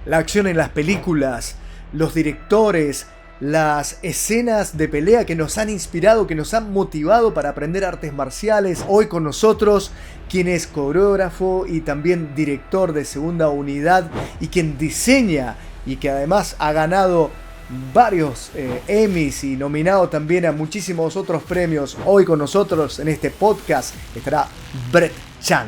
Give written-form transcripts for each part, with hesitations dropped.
la acción en las películas, los directores, las escenas de pelea que nos han inspirado, que nos han motivado para aprender artes marciales. Hoy con nosotros, quien es coreógrafo y también director de Segunda Unidad y quien diseña y que además ha ganado varios Emmys y nominado también a muchísimos otros premios. Hoy con nosotros en este podcast estará Brett Chan.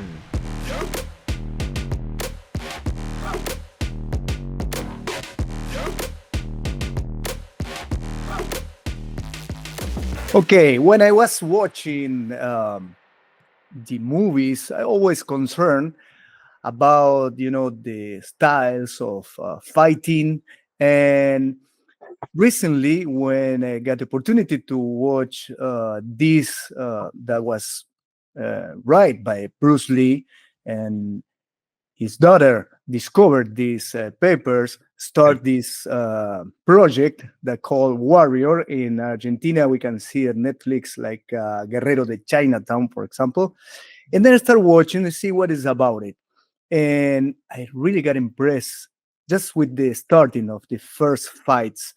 Okay, when I was watching the movies, I always concerned about the styles of fighting. And recently, when I got the opportunity to watch this that was right by Bruce Lee, and his daughter discovered these papers, start this project that called Warrior. In Argentina, we can see at Netflix like Guerrero de Chinatown, for example. And then I started watching to see what is about it. And I really got impressed just with the starting of the first fights,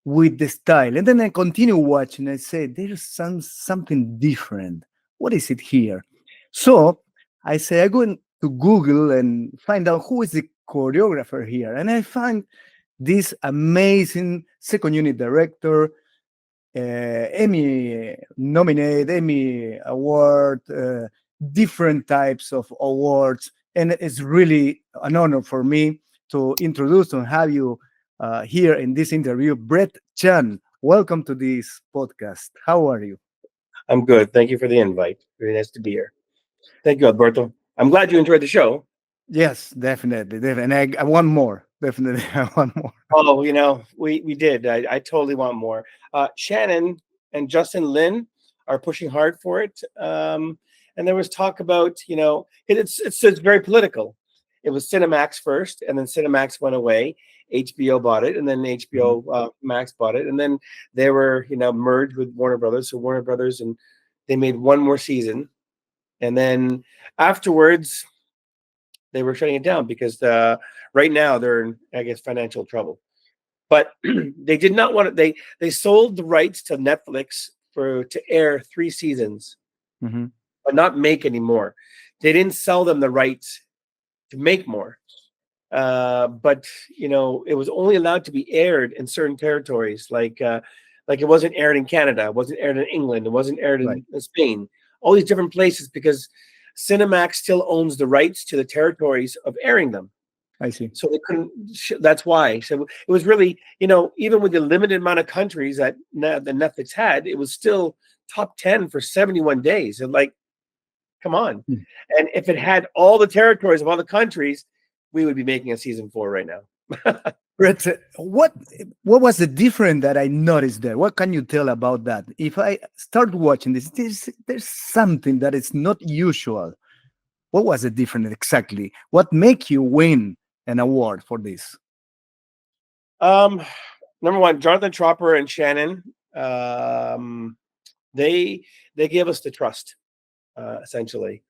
with the style. And then I continue watching. I said, there's something different. What is it here? So I say, I go to Google and find out who is the choreographer here. And I find this amazing second unit director, Emmy nominated, Emmy award, different types of awards. And it's really an honor for me to introduce and have you here in this interview, Brett Chan. Welcome to this podcast. How are you? I'm good. Thank you for the invite. Very nice to be here. Thank you, Alberto. I'm glad you enjoyed the show. Yes, definitely. And I want more. Definitely, I want more. Oh, we did. I totally want more. Shannon and Justin Lin are pushing hard for it. And there was talk about, it's very political. It was Cinemax first, and then Cinemax went away. HBO bought it, and then HBO Max bought it, and then they were, merged with Warner Brothers. So Warner Brothers, and they made one more season, and then afterwards, they were shutting it down because right now they're in, I guess, financial trouble. But they did not want it. They sold the rights to Netflix to air 3 seasons, but not make any more. They didn't sell them the rights to make more. But it was only allowed to be aired in certain territories, like it wasn't aired in Canada, it wasn't aired in England, it wasn't aired in Spain, all these different places, because Cinemax still owns the rights to the territories of airing them. I see. So they couldn't. That's why. So it was really, even with the limited amount of countries that Netflix had, it was still top 10 for 71 days. And come on. And if it had all the territories of all the countries, we would be making a season 4 right now. Brett, what was the difference that I noticed there? What can you tell about that? If I start watching this, there's something that is not usual. What was the difference exactly? What make you win an award for this? Number one, Jonathan Tropper and Shannon, they gave us the trust, essentially,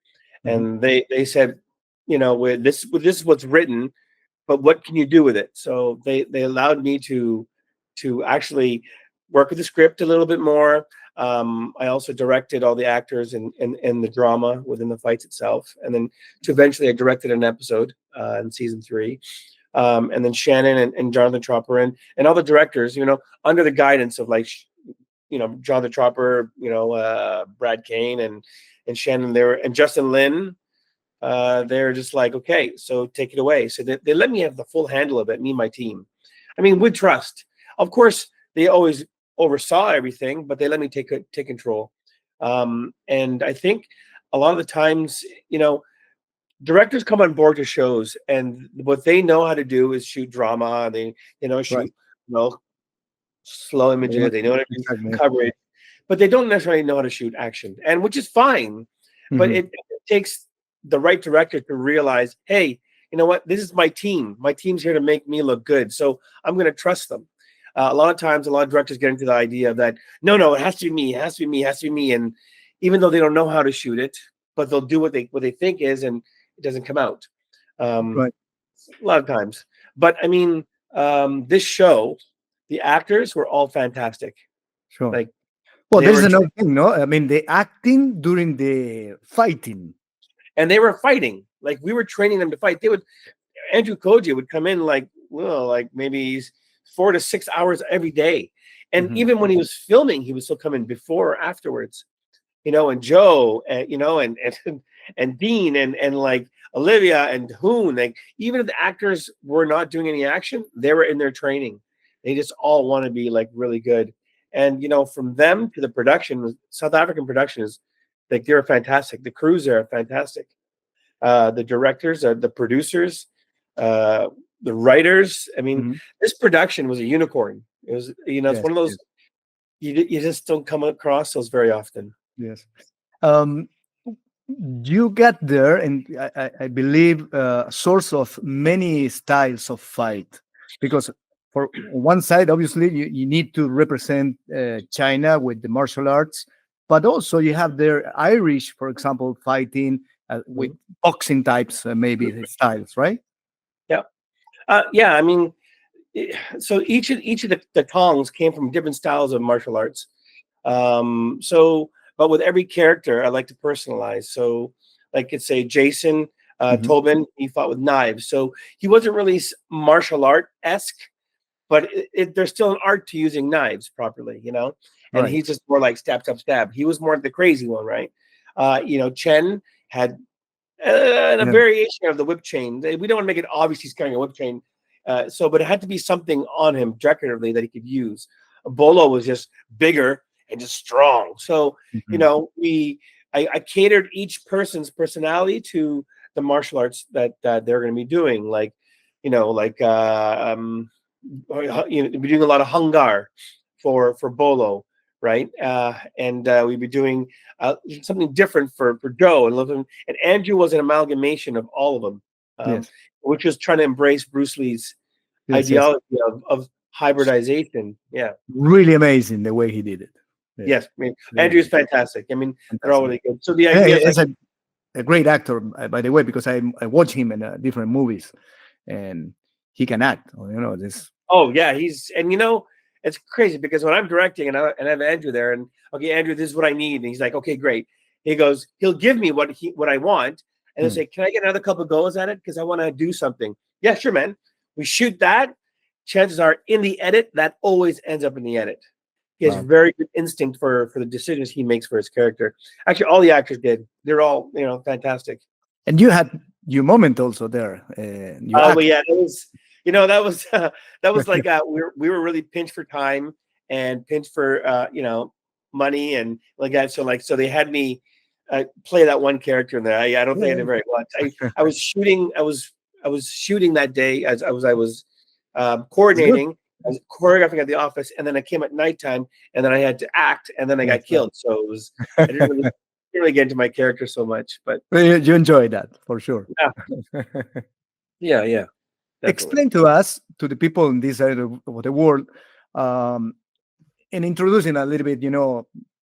and they said, this is what's written, but what can you do with it? So they allowed me to actually work with the script a little bit more. I also directed all the actors and the drama within the fights itself, and then eventually I directed an episode in season 3. And then Shannon and Jonathan Tropper and all the directors, under the guidance of Jonathan Tropper, Brad Kane and Shannon there, and Justin Lin. They're just like, okay, so take it away. So they let me have the full handle of it, me and my team. I mean, with trust. Of course, they always oversaw everything, but they let me take control. And I think a lot of the times, directors come on board to shows, and what they know how to do is shoot drama. They, shoot, slow images. They know how to do coverage, but they don't necessarily know how to shoot action, and which is fine. But it takes the right director to realize, hey, you know what? This is my team. My team's here to make me look good, so I'm going to trust them. A lot of times, a lot of directors get into the idea that no, it has to be me, it has to be me, it has to be me, and even though they don't know how to shoot it, but they'll do what they think is, and it doesn't come out. A lot of times. But I mean, this show, the actors were all fantastic. Sure. Like Well, they there's were, another thing, no? I mean, the acting during the fighting. and they were fighting. Like we were training them to fight. They would Andrew Koji would come in like, well, like maybe 4 to 6 hours every day. And Mhm. even when he was filming, he would still come in before or afterwards. And Joe, and and Dean, and like Olivia and Hoon, like even if the actors were not doing any action, they were in their training. They just all want to be like really good. And from them to the production, South African production is like they're fantastic. The crews are fantastic. The directors, the producers, uh, the writers. I mean, Mhm. this production was a unicorn. It was, it's Yes, one of those yes, you just don't come across those very often. yes. Um, you got there, and I believe a source of many styles of fight, because for one side, obviously, you need to represent China with the martial arts, but also you have their Irish, for example, fighting with Mhm. boxing types, maybe the styles, right? Yeah. Yeah. I mean, so each of the tongs came from different styles of martial arts. But with every character, I like to personalize. So, like, it's say Jason Hmm. Tobin, he fought with knives, so he wasn't really martial art esque, but there's still an art to using knives properly, And Right. he's just more like stab, stab, stab. He was more the crazy one, right? Chen had and a Yeah. variation of the whip chain. We don't want to make it obvious he's carrying a whip chain. But it had to be something on him decoratively that he could use. Bolo was just bigger and just strong. So, Mhm. I catered each person's personality to the martial arts that they're going to be doing. Like, like, we're doing a lot of hungar for Bolo, right? And we'd be doing something different for Joe and Andrew was an amalgamation of all of them, Yes. which was trying to embrace Bruce Lee's Yes. Yes. ideology of hybridization. Yeah. Really amazing the way he did it. Yes. Yes. I mean, Andrew's Really fantastic. I mean, they're all fantastic. really good. So the Yeah, idea is like, it's a great actor, by the way, because I watch him in different movies, and he can act. This. oh yeah, it's crazy because when I'm directing and I have Andrew there and okay, Andrew, this is what I need. And he's like, okay, great. He'll give me what I want, and he'll Hmm. say, can I get another couple goes at it? Because I want to do something. Yeah, sure, man. We shoot that. Chances are in the edit, that always ends up in the edit. He has Wow. very good instinct for the decisions he makes for his character. Actually, all the actors did. They're all, fantastic. And you had your moment also there. You Oh, but act. yeah, that was that was like we were really pinched for time and pinched for money and like that. So they had me play that one character in there. I don't think I Yeah, did very much. I was shooting. I was shooting that day as I was it's good. coordinating. I was choreographing at the office, and then I came at nighttime, and then I had to act, and then I Yes, got killed. So it was I didn't really get into my character so much, but Well, you enjoy that for sure. yeah, yeah, yeah, definitely. Explain to us, to the people in this side of the world, um, and introducing a little bit,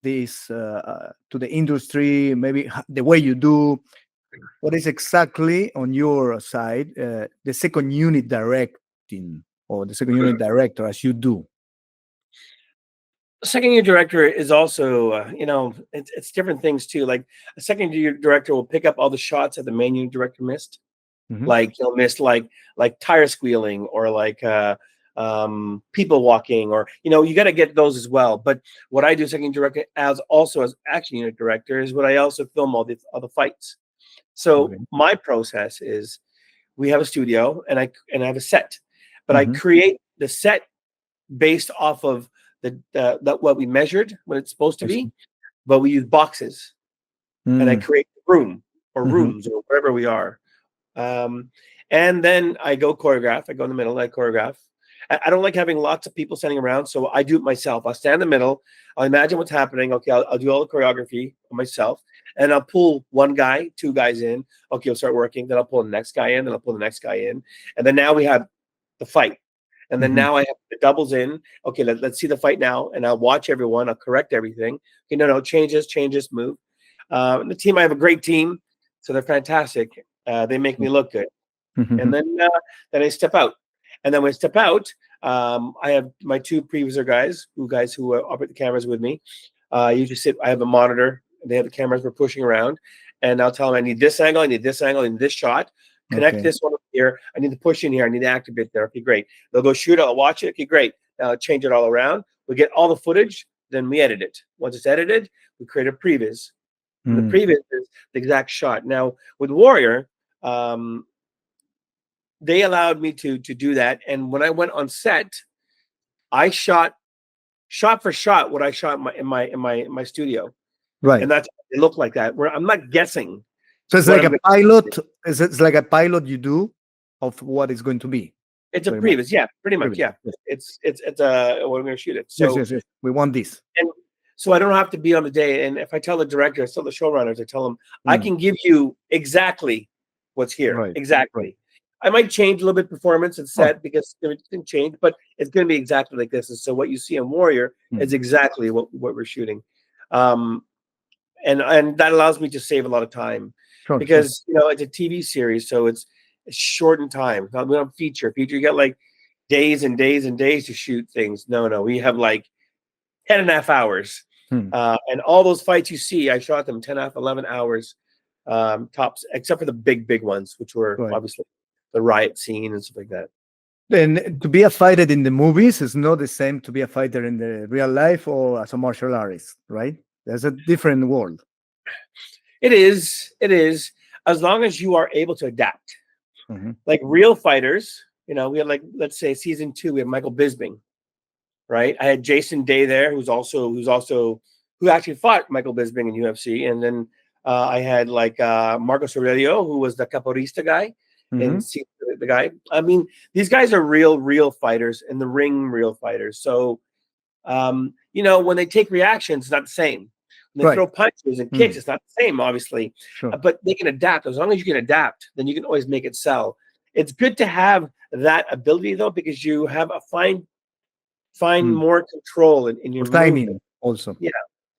this to the industry, maybe the way you do. What is exactly on your side the second unit directing or the second unit director as you do? Second year director is also it's different things too. Like a second year director will pick up all the shots that the main unit director missed. Hmm. Like he'll miss like tire squealing or like people walking or you got to get those as well. But what I do second director as action unit director is what I also film all the fights. So Okay. my process is we have a studio and I have a set, but I Hmm. create the set based off of that what we measured what it's supposed to I be, see. but we use boxes and I Mm. create a room or Hmm. rooms or wherever we are. Um, and then I go choreograph. I go in the middle. I choreograph. I don't like having lots of people standing around, so I do it myself. I'll stand in the middle. I'll imagine what's happening. Okay, I'll do all the choreography myself, and I'll pull one guy, two guys in. Okay, I'll start working. Then I'll pull the next guy in. Then I'll pull the next guy in, and then now we have the fight. And then Hmm. now I have the doubles in. Okay, let's see the fight now, and I'll watch everyone. I'll correct everything. Okay, no, changes, move. The team, I have a great team, so they're fantastic. They make me look good, and Hmm. then I step out. And then when I step out, I have my two previewer guys who operate the cameras with me. Usually sit. I have a monitor. They have the cameras we're pushing around, and I'll tell them I need this angle, I need this angle, I need this shot. Connect this one here. I need to push in here. I need to activate there. Okay, great. They'll go shoot it. I'll watch it. Okay, great. Now change it all around. We get all the footage. Then we edit it. Once it's edited, we create a previs. And the previs is the exact shot. Now with Warrior, they allowed me to do that. And when I went on set, I shot for shot what I shot in my studio. Right. And that's it looked like that. Where I'm not guessing. So it's like a pilot. It's like a pilot you do of what it's going to be. It's a previs, yeah, pretty much, yeah. It's what I'm going to shoot it. So yes. We want this, and so I don't have to be on the day. And if I tell the director, I tell the showrunners, I tell them I can give you exactly what's here, exactly. Right. I might change a little bit performance and set because it can change, but it's going to be exactly like this. And so what you see in Warrior is exactly what we're shooting, and that allows me to save a lot of time. Because it's a TV series, so it's short in time. We don't feature. You get like days and days and days to shoot things. No, we have like 10.5 hours. And all those fights you see, I shot them 10.5, 11 hours tops, except for the big ones, which were obviously the riot scene and stuff like that. And to be a fighter in the movies is not the same to be a fighter in the real life or as a martial artist, right? There's a different world. It is. As long as you are able to adapt. Like real fighters, we had like, let's say season 2, we have Michael Bisping, right? I had Jason Day there, who actually fought Michael Bisping in UFC. And then I had like Marcos Aurelio, who was the capoeirista guy, and the guy. I mean, these guys are real fighters, in the ring, real fighters. So, when they take reactions, it's not the same. When they throw punches and kicks, it's not the same, obviously. But they can adapt. As long as you can adapt, then you can always make it sell. It's good to have that ability, though, because you have a find more control in your timing movement. also. Yeah,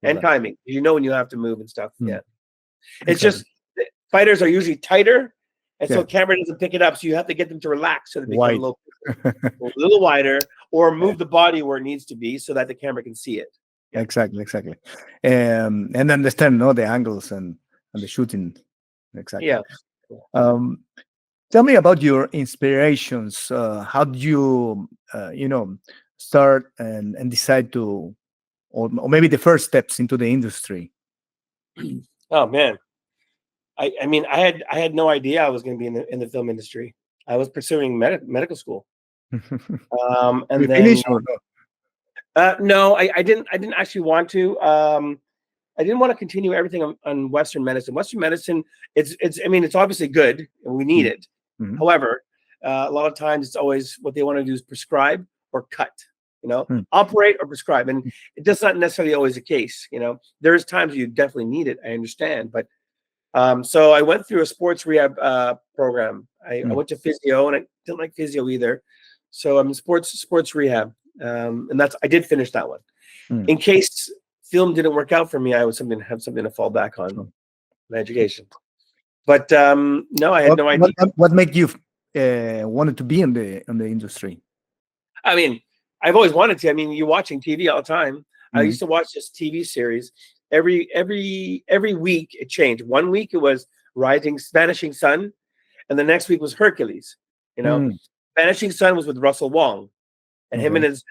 and timing. When you have to move and stuff. Yeah, it's just fighters are usually tighter, and so camera doesn't pick it up. So you have to get them to relax so they become a little wider, or move the body where it needs to be so that the camera can see it. Exactly. And understand the angles and the shooting. Exactly. Yeah. Tell me about your inspirations. How do you start and decide to, or maybe the first steps into the industry? Oh man, I mean I had no idea I was going to be in the film industry. I was pursuing medical school. And you then finish or no? No, I didn't actually want to. I didn't want to continue everything on Western medicine. Western medicine, it's obviously good and we need it. However, a lot of times it's always what they want to do is prescribe or cut, operate or prescribe. And that's not necessarily always the case. There's times you definitely need it. I understand. But so I went through a sports rehab program. I went to physio and I didn't like physio either. So I'm in sports rehab. And I did finish that one. In case film didn't work out for me, I would have something to fall back on, my education. But no, I had no idea. What made you wanted to be in the industry? I mean, I've always wanted to. I mean, you're watching TV all the time. I used to watch this TV series every week. It changed. One week it was Vanishing Sun, and the next week was Hercules. Vanishing Sun was with Russell Wong. And him and his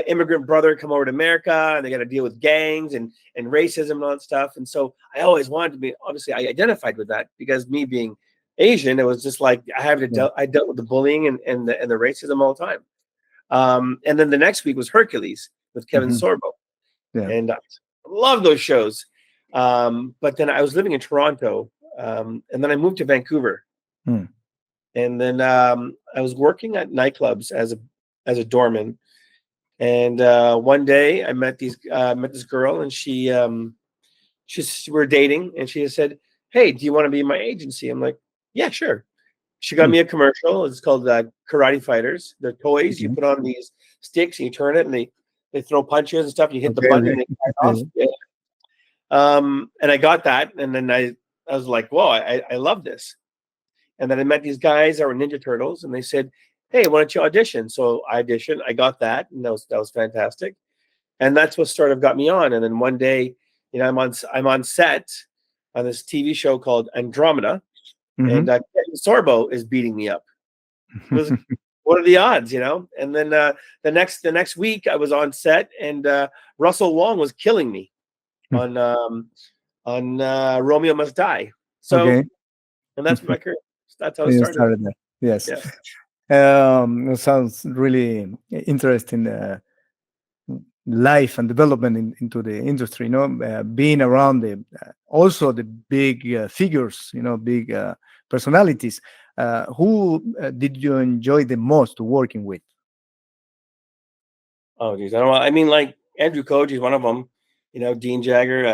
immigrant brother come over to America, and they got to deal with gangs and racism and all that stuff. And so I always wanted to be. Obviously, I identified with that because me being Asian, it was just like I dealt with the bullying and the racism all the time. And then the next week was Hercules with Kevin Sorbo, and I love those shows. But then I was living in Toronto, and then I moved to Vancouver, and then I was working at nightclubs as a doorman. And one day I met this girl, and we're dating, and she said, "Hey, do you want to be in my agency?" I'm like, "Yeah, sure." She got me a commercial. It's called Karate Fighters. They're toys. You put on these sticks and you turn it, and they throw punches and stuff. You hit the button and they fly off. Yeah. And I got that, and then I was like, "Whoa, I love this." And then I met these guys that were Ninja Turtles, and they said, hey, why don't you audition? So I auditioned. I got that, and that was fantastic. And that's what sort of got me on. And then one day, I'm on set on this TV show called Andromeda, and Mhm. Ken Sorbo is beating me up. It was, what are the odds, And then the next week I was on set, and Russell Wong was killing me on Romeo Must Die. So, Okay. and that's my career. That's how it You started. started there. Yes. Yeah. It sounds really interesting. Life and development into the industry, being around also the big figures, big personalities. Who did you enjoy the most working with? Oh, geez. I don't know. I mean, like Andrew Koji is one of them. Dean Jagger,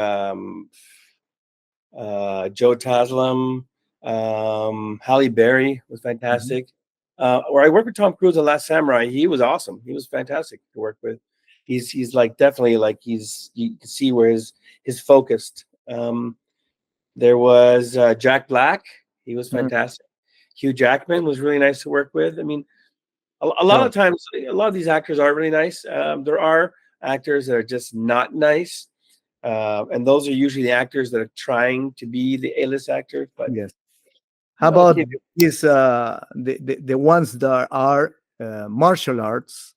Joe Taslim, Halle Berry was Mhm. fantastic. Where I worked with Tom Cruise on Last Samurai, he was awesome. He was fantastic to work with. He's like definitely like you can see where his focused. There was Jack Black. He was Mhm. fantastic. Hugh Jackman was really nice to work with. I mean, a lot No, of times, a lot of these actors are really nice. There are actors that are just not nice, and those are usually the actors that are trying to be the A-list actors. But yes. How what about can you do? these the ones that are martial arts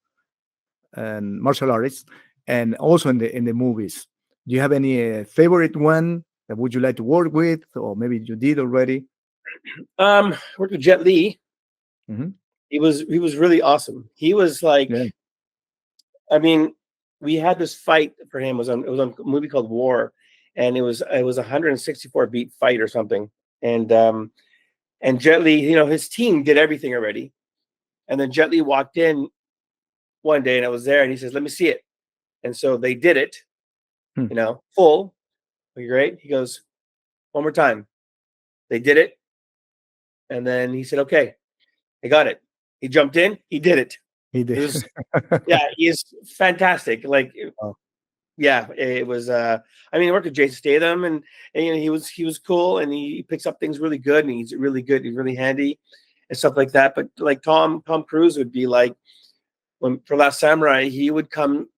and martial artists, and also in the movies? Do you have any favorite one that would you like to work with, or maybe you did already? Worked with Jet Li. Hmm. He was really awesome. He was like, Yeah. I mean, we had this fight for him. It was on a movie called War, and it was 164 beat fight or something. And Jet Li, his team did everything already. And then Jet Li walked in one day, and I was there, and he says, "Let me see it." And so they did it, Hmm. full. Okay, great. He goes, "One more time." They did it, and then he said, "Okay, I got it." He jumped in. He did it. He It did. was, yeah, he is fantastic. Like, Oh, yeah, it was. I mean, I worked with Jason Statham, and he was cool, and he picks up things really good, and he's really good. He's really handy, and stuff like that. But like Tom Cruise would be like, when for Last Samurai, he would come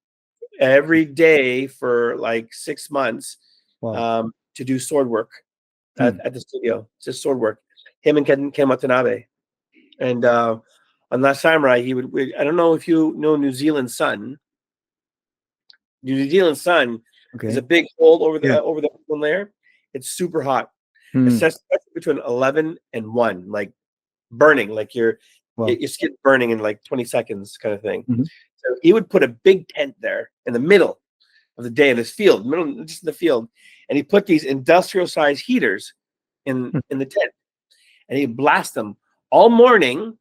every day for like 6 months, wow. to do sword work Hmm. at the studio. It's just sword work. Him and Ken Watanabe. And on Last Samurai, I don't know if you know New Zealand sun. New Zealand sun is a Okay. big hole Yeah. over the ozone layer. It's super hot. It's Hmm. just between 11 and 1, like burning, like Wow. your skin burning in like 20 seconds, kind of thing. Mhm. So he would put a big tent there in the middle of the day in this field, just in the field, and he put these industrial sized heaters in Hmm. in the tent, and he blast them all morning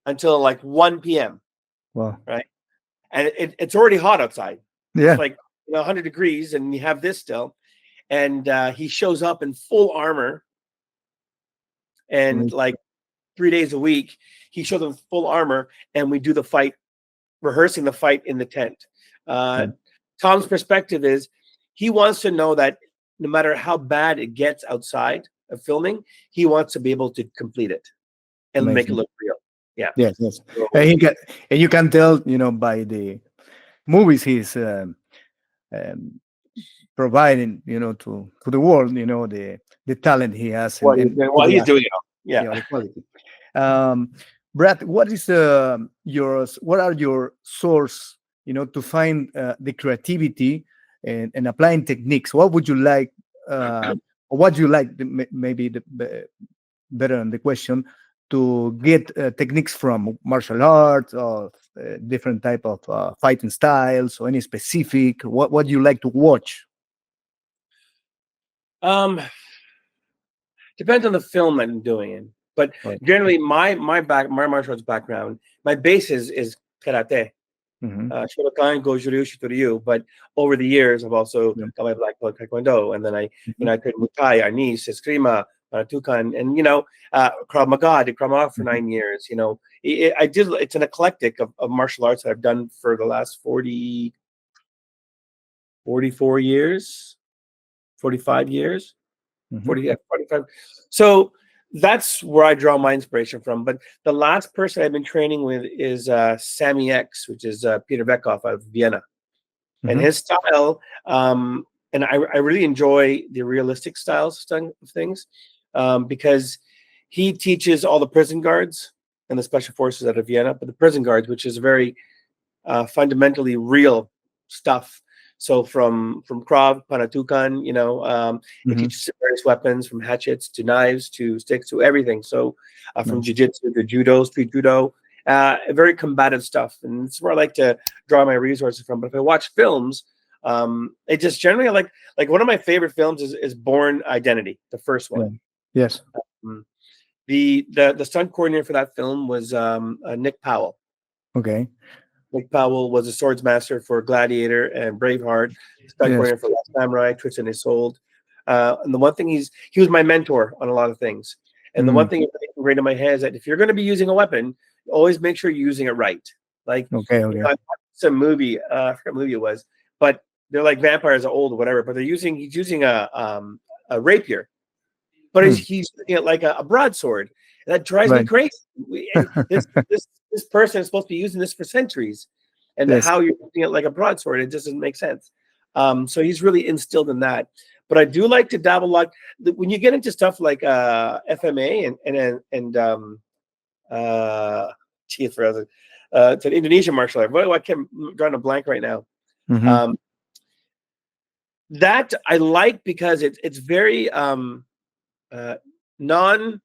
until like 1 p.m. Wow. Right, and it's already hot outside. It's Yeah. like 100 degrees, and you have this still, and he shows up in full armor, and Amazing. like 3 days a week, he shows up in full armor, and we do the fight, rehearsing the fight in the tent. Uh, Yeah. Tom's perspective is he wants to know that no matter how bad it gets outside of filming, he wants to be able to complete it and make it Amazing. look real. Yeah. Yes. Yes. And So, and you can tell, by the movies he's um, providing, to the world, the talent he has, and while he's doing it all. Yeah. the quality. Um, Brad, what are your source, to find the creativity and applying techniques? What would you like, or what do you like? Maybe better on the question, to get techniques from martial arts or different type of fighting styles, or any specific. What do you like to watch? Um, Depends on the film I'm doing in, but Right. generally my martial arts background, my base is karate. Hmm. Shotokan, Goju-ryu, Shitoryu. But over the years, I've also Yeah. got my black belt Taekwondo, and then Mhm. I trained Muay Thai, Arnis, Eskrima, Tukan, and Krav Maga. I did Krav Maga for Mhm. 9 years. I did. It's an eclectic of martial arts that I've done for the last 44 years, 45 years, Mhm. 40, yeah, 45. So. That's where I draw my inspiration from. But the last person I've been training with is Sammy X, which is Peter Vekoff out of Vienna, and Hmm. his style. And I really enjoy the realistic styles of things, because he teaches all the prison guards and the special forces out of Vienna, but the prison guards, which is very fundamentally real stuff. So from Krav, Panatukan, it Hmm. teaches various weapons, from hatchets to knives to sticks to everything. So from Nice. jiu-jitsu to judo, street judo, very combative stuff. And it's where I like to draw my resources from. But if I watch films, it just generally like one of my favorite films is Born Identity, the first Yeah. one. Yes. Um, the stunt coordinator for that film was Nick Powell. Okay. Nick Powell was a swords master for Gladiator and Braveheart, stunt Yes. coordinator for Last Samurai, Twisted and Isolde. And the one thing he was my mentor on a lot of things. And the one Mm. thing that's ingrained in my head is that if you're going to be using a weapon, always make sure you're using it right. Like, Okay. Okay. I watched some movie, I forgot what movie it was, but they're like vampires are old or whatever, but he's using a rapier, but Mm. he's using it like a broadsword. And that drives me Right. crazy. And this person is supposed to be using this for centuries, and Yes. how you're using it like a broadsword, it just doesn't make sense. So he's really instilled in that. But I do like to dabble like when you get into stuff like FMA and geez, it's an Indonesian martial art. Well, I can't I'm drawing a blank right now. Hmm. Um, that I like because it's very uh, non.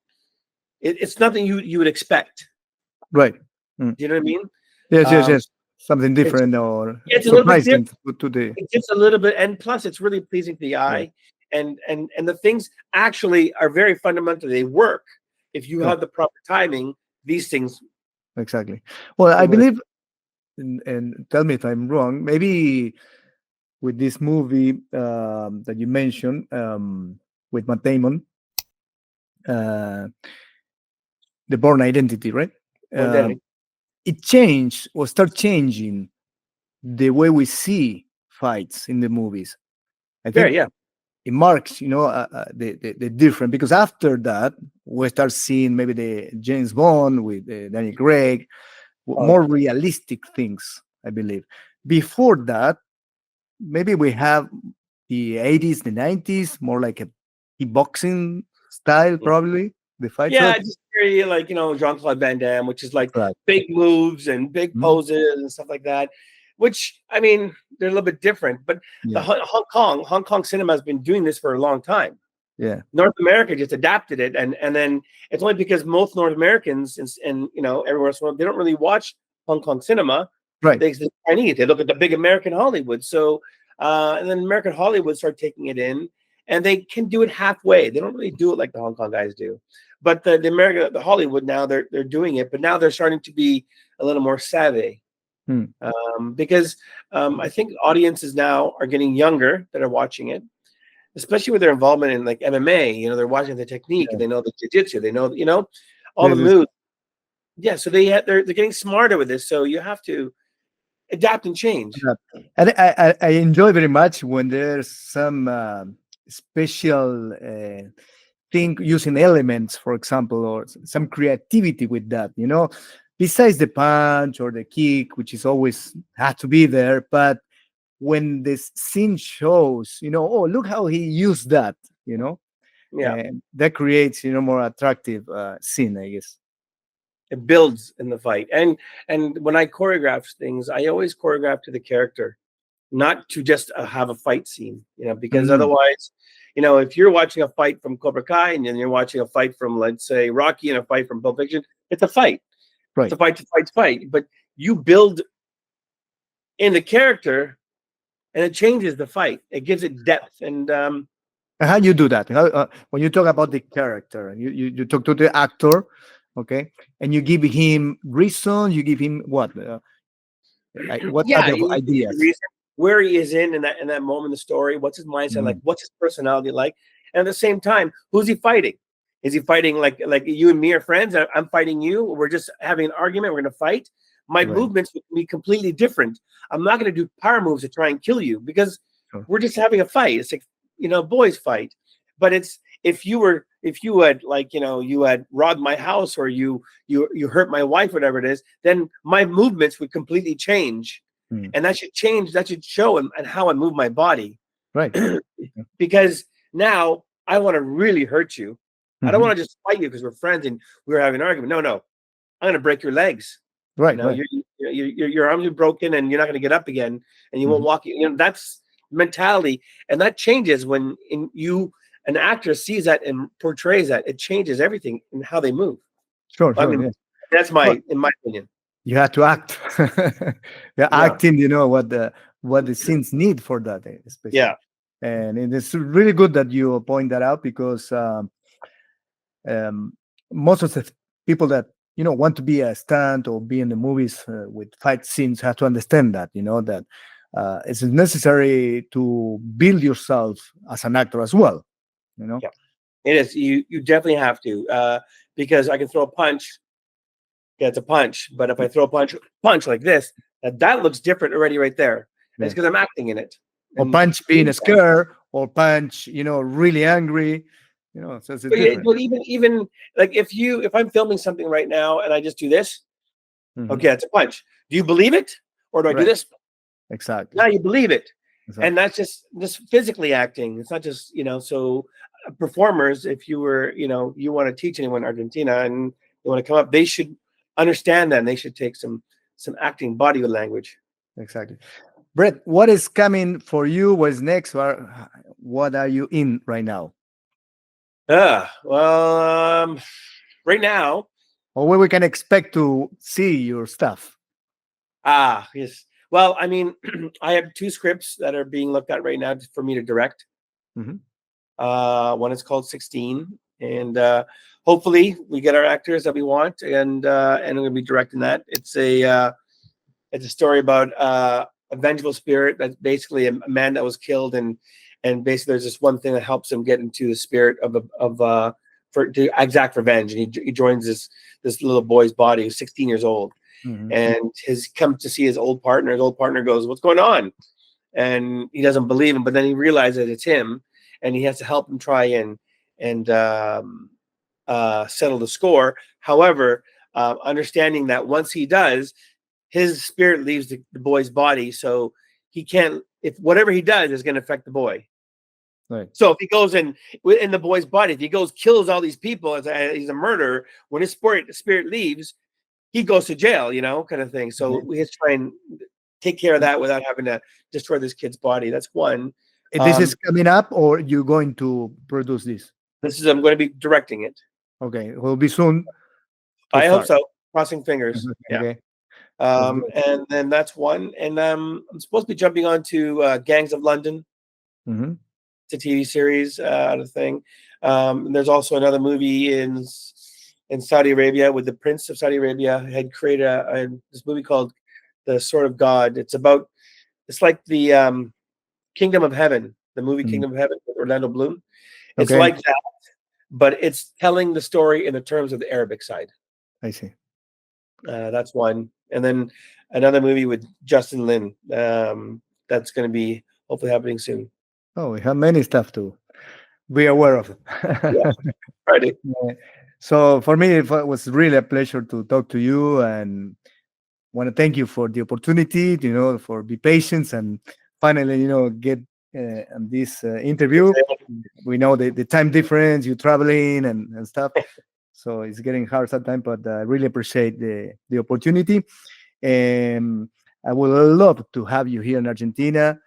It's nothing you would expect. Right. Mm. Do you know what I mean? Yes. Yes. Um, Yes. Something it's different or it's a little bit different. surprising to the. It gives a little bit, and plus, it's really pleasing to the Yeah. eye, and the things actually are very fundamental. They work if you Right. have the proper timing. These things. Exactly. Well, They I work. believe, and tell me if I'm wrong. Maybe with this movie that you mentioned with Matt Damon, uh, the Born Identity, right? Well, Um, then, it changed or start changing the way we see fights in the movies. I think yeah. it marks, the difference because after that we start seeing maybe the James Bond with Daniel Craig, Oh, more realistic things. I believe. Before that, maybe we have the 80s, the 90s, more like a boxing style, probably the fight. So yeah, just very like Jean-Claude Van Damme, which is like right. big moves and big Mhm. poses and stuff like that. Which I mean, they're a little bit different, but the Yeah, Hong Kong cinema has been doing this for a long time. yeah, North America just adapted it, and then it's only because most North Americans and everywhere else in the world, they don't really watch Hong Kong cinema. right. The Chinese, they look at the big American Hollywood. So and then American Hollywood start taking it in, and they can do it halfway. They don't really do it like the Hong Kong guys do. But the Hollywood now they're doing it, but now they're starting to be a little more savvy. Hmm. Because I think audiences now are getting younger that are watching it, especially with their involvement in like MMA. They're watching the technique, Yeah. they know the jiu-jitsu, they know all the This is moves. Yeah, so they're getting smarter with this. So you have to adapt and change. that. And I enjoy very much when there's some special thing using elements, for example, or some creativity with that. Besides the punch or the kick, which is always had to be there, but when this scene shows, oh, look how he used that, Yeah, and that creates, more attractive scene, I guess. it builds in the fight. And when I choreograph things, I always choreograph to the character, not to just have a fight scene. Because Mhm. otherwise, if you're watching a fight from Cobra Kai and then you're watching a fight from, let's say, Rocky and a fight from Pulp Fiction, it's a fight. It's Right. a fight to fight. But you build in the character, and it changes the fight. It gives it depth. And And how you do that? When you talk about the character, and you talk to the actor, okay, and you give him reason, you give him what? What yeah, other you give the ideas? reason where he is in that moment in the story. What's his mindset like? Mhm. What's his personality like? And at the same time, who's he fighting? Is he fighting like you and me are friends? I'm fighting you. We're just having an argument. We're going to fight. My Right. movements would be completely different. I'm not going to do power moves to try and kill you because Sure. we're just having a fight. It's like boys fight, but if you had, like, you had robbed my house, or you hurt my wife, whatever it is, then my movements would completely change, Mm. and that should change. That should show and how I move my body, Right. because now I want to really hurt you. I don't Hmm. want to just fight you because we're friends and we're having an argument. No, I'm going to break your legs. Right. Right. Your arms are broken, and you're not going to get up again, and you won't Hmm. walk. That's mentality, and that changes when an actor sees that and portrays that. It changes everything in how they move. Sure. I Sure. mean, Yeah. that's Well, in my opinion. you have to act. Yeah, Yeah, acting. What the scenes need for that, especially. yeah, And it is really good that you point that out, because um, most of the people that want to be a stunt or be in the movies with fight scenes have to understand that that it's necessary to build yourself as an actor as well. You know. yeah. It is. You definitely have to, because I can throw a punch. Yeah, it's a punch. But if I throw a punch like this, that looks different already right there. And it's Yeah. because I'm acting in it. Or And punch being scared, or punch really angry. So it's different. but even like if I'm filming something right now and I just do this, Mhm. okay, it's a punch. Do you believe it, or do I do Right. this? Exactly. Now you believe it, and Exactly. that's just physically acting. It's not just so performers. If you want to teach anyone in Argentina and they want to come up, they should understand that, and they should take some acting body language. Exactly. Brett, what is coming for you? What's next? What are you in right now? Well, right now, Or where we can expect to see your stuff? yes. Well, I mean, I have two scripts that are being looked at right now for me to direct. Hmm. One is called 16, and hopefully we get our actors that we want, and I'm going to be directing that. It's a story about a vengeful spirit. That's basically a man that was killed, and basically there's this one thing that helps him get into the spirit for to exact revenge, and he joins this little boy's body who's 16 years old, Hmm. and has come to see his old partner. His old partner goes, "What's going on?" And he doesn't believe him, but then he realizes it's him, and he has to help him try and settle the score. However, understanding that once he does, his spirit leaves the boy's body, so he can't. If whatever he does is going to affect the boy. Right. So if he goes in the boy's body, if he goes kills all these people, he's a murderer. When his spirit leaves, he goes to jail, kind of thing. So Okay. we have to try and take care of that without having to destroy this kid's body. That's one. This is Um, coming up, or you going to produce this? I'm going to be directing it. Okay, it will be soon to I hope start. so. Crossing fingers. Yeah. Okay, that's good. And then that's one. And I'm supposed to be jumping on to Gangs of London. Hmm. It's a TV series out of thing. And there's also another movie in Saudi Arabia with the Prince of Saudi Arabia had created this movie called The Sword of God. It's like the Kingdom of Heaven, the movie Hmm. Kingdom of Heaven with Orlando Bloom. It's Okay, like that, but it's telling the story in the terms of the Arabic side. I see. That's one. And then another movie with Justin Lin. That's going to be hopefully happening soon. Oh, we have many stuff to be aware of. Yeah, Friday. Yeah. So for me, it was really a pleasure to talk to you, and want to thank you for the opportunity, for be patient and finally, get on this interview. We know the time difference, you traveling and stuff, so it's getting hard sometimes. But I really appreciate the opportunity, and I would love to have you here in Argentina.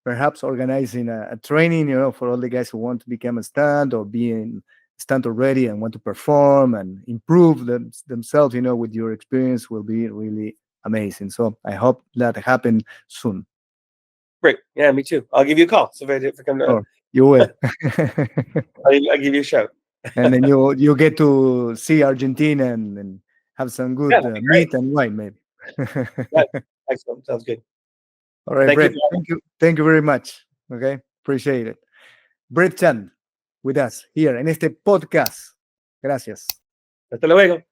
Perhaps organizing a training, for all the guys who want to become a stunt or be in stunt already and want to perform and improve themselves, with your experience will be really amazing. So I hope that happen soon. Great. Yeah, me too. I'll give you a call. So if I come to, Or you will. I'll give you a shout. And then you get to see Argentina and have some Yeah, good that'd be great. meat and wine, maybe. Yeah, excellent. Sounds good. All right, Thank you. Brett. Thank you very much. Okay, appreciate it. Brett Chan with us here en este podcast. Gracias. Hasta luego.